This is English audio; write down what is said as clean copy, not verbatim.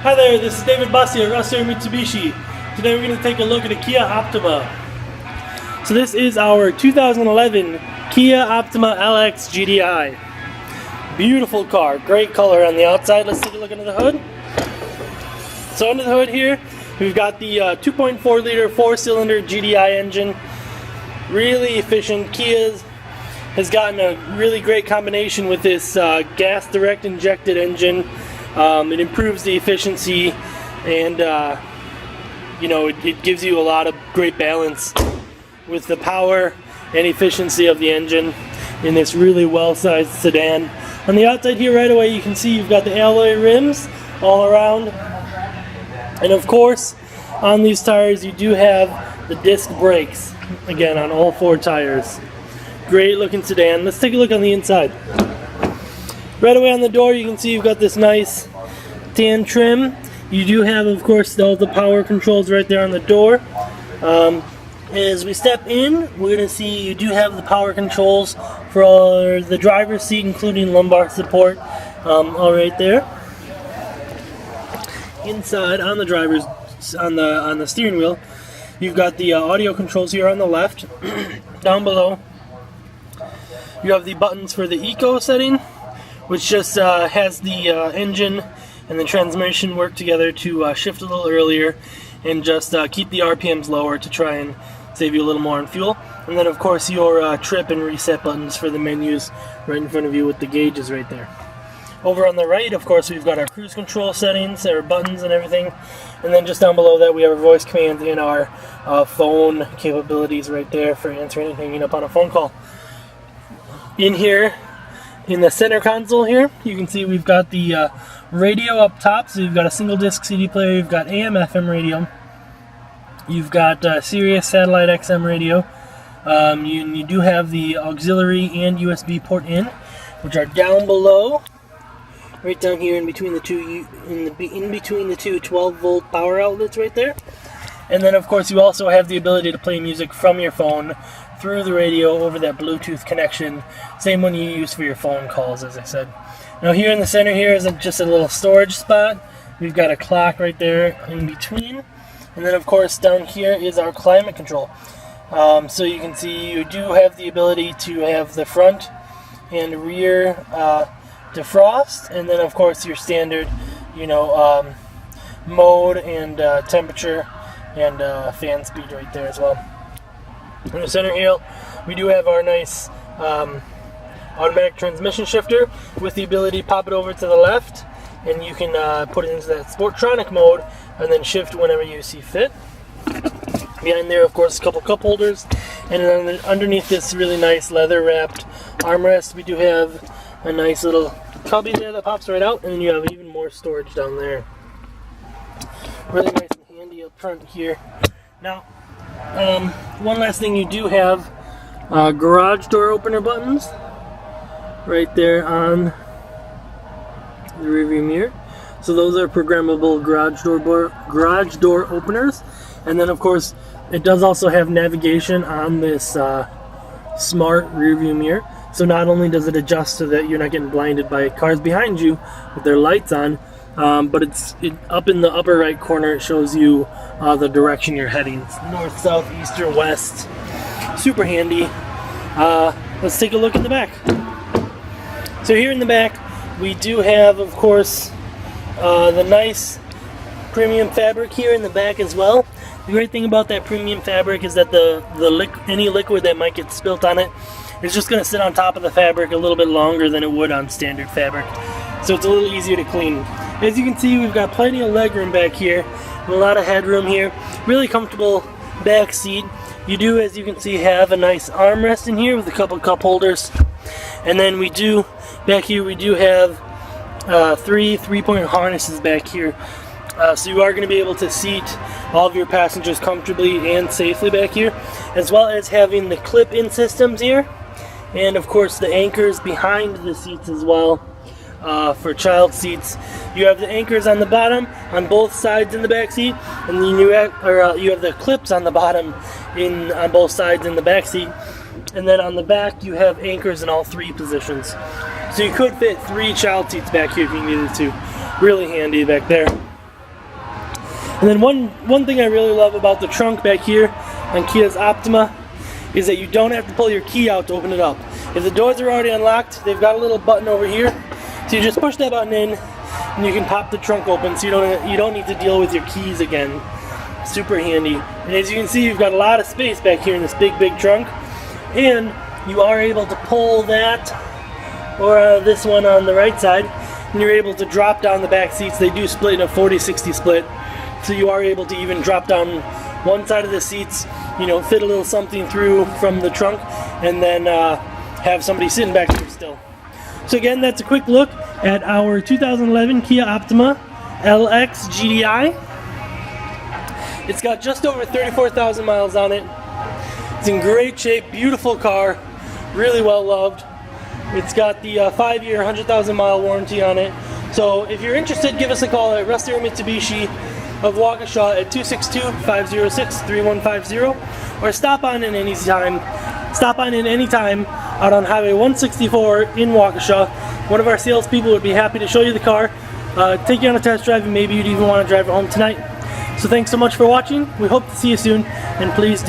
Hi there, this is David Bassi at Russ Mitsubishi. Today we're going to take a look at a Kia Optima. So this is our 2011 Kia Optima LX GDI. Beautiful car, great color on the outside. Let's take a look under the hood. So under the hood here, we've got the 2.4 liter 4-cylinder GDI engine. Really efficient. Kia has gotten a really great combination with this gas direct injected engine. It improves the efficiency, and it gives you a lot of great balance with the power and efficiency of the engine in this really well-sized sedan. On the outside here right away you can see you've got the alloy rims all around, and of course on these tires you do have the disc brakes, again on all 4 tires. Great looking sedan. Let's take a look on the inside. Right away on the door you can see you've got this nice tan trim. You do have, of course, all the power controls right there on the door. As we step in, we're going to see you do have the power controls for the driver's seat, including lumbar support, all right there. Inside on the driver's on the steering wheel, you've got the audio controls here on the left. Down below, you have the buttons for the eco setting, which just has the engine and the transmission work together to shift a little earlier and just keep the RPMs lower to try and save you a little more on fuel. And then of course your trip and reset buttons for the menus right in front of you with the gauges right there. Over on the right, of course, we've got our cruise control settings, our buttons and everything. And then just down below that we have our voice commands and our phone capabilities right there for answering and hanging up on a phone call. In here, in the center console here, you can see we've got the radio up top. So you've got a single disc CD player, you've got AM FM radio, you've got Sirius satellite XM radio. You do have the auxiliary and USB port in, which are down below, right down here in between the two, in between the two 12-volt power outlets right there. And then of course you also have the ability to play music from your phone through the radio over that Bluetooth connection, same one you use for your phone calls, as I said. Now here in the center here is just a little storage spot. We've got a clock right there in between, and then of course down here is our climate control. So you can see you do have the ability to have the front and rear defrost, and then of course your standard mode and temperature and fan speed right there as well. In the center here, we do have our nice automatic transmission shifter with the ability to pop it over to the left, and you can put it into that Sportronic mode and then shift whenever you see fit. Behind there, of course, a couple cup holders, and then underneath this really nice leather-wrapped armrest, we do have a nice little cubby there that pops right out, and then you have even more storage down there. Really nice and handy up front here. Now, one last thing, you do have garage door opener buttons right there on the rearview mirror. So those are programmable garage door openers. And then of course it does also have navigation on this smart rearview mirror. So not only does it adjust so that you're not getting blinded by cars behind you with their lights on, but up in the upper right corner it shows you the direction you're heading, north, south, east, or west. Super handy. Let's take a look in the back. So here in the back we do have, of course, the nice premium fabric here in the back as well. The great thing about that premium fabric is that any liquid that might get spilt on it is just going to sit on top of the fabric a little bit longer than it would on standard fabric. So it's a little easier to clean. As you can see, we've got plenty of legroom back here, and a lot of headroom here. Really comfortable back seat. You do, as you can see, have a nice armrest in here with a couple cup holders. And then back here we do have 3 3-point harnesses back here. So you are going to be able to seat all of your passengers comfortably and safely back here, as well as having the clip-in systems here, and of course the anchors behind the seats as well. For child seats, you have the anchors on the bottom on both sides in the back seat, and then you have the clips on the bottom on both sides in the back seat, and then on the back you have anchors in all 3 positions. So you could fit 3 child seats back here if you needed to. Really handy back there. And then one thing I really love about the trunk back here on Kia's Optima is that you don't have to pull your key out to open it up. If the doors are already unlocked, they've got a little button over here, so you just push that button in and you can pop the trunk open, so you don't need to deal with your keys again. Super handy. And as you can see, you've got a lot of space back here in this big trunk, and you are able to pull that or this one on the right side, and you're able to drop down the back seats. They do split in a 40-60 split, so you are able to even drop down one side of the seats, you know, fit a little something through from the trunk, and then have somebody sitting back here still. So again, that's a quick look at our 2011 Kia Optima LX GDI. It's got just over 34,000 miles on it. It's in great shape, beautiful car, really well loved. It's got the 5-year, 100,000 mile warranty on it. So if you're interested, give us a call at Rusty Mitsubishi of Waukesha at 262-506-3150, or stop on in any time out on Highway 164 in Waukesha. One of our salespeople would be happy to show you the car, take you on a test drive, and maybe you'd even want to drive it home tonight. So thanks so much for watching. We hope to see you soon, and please do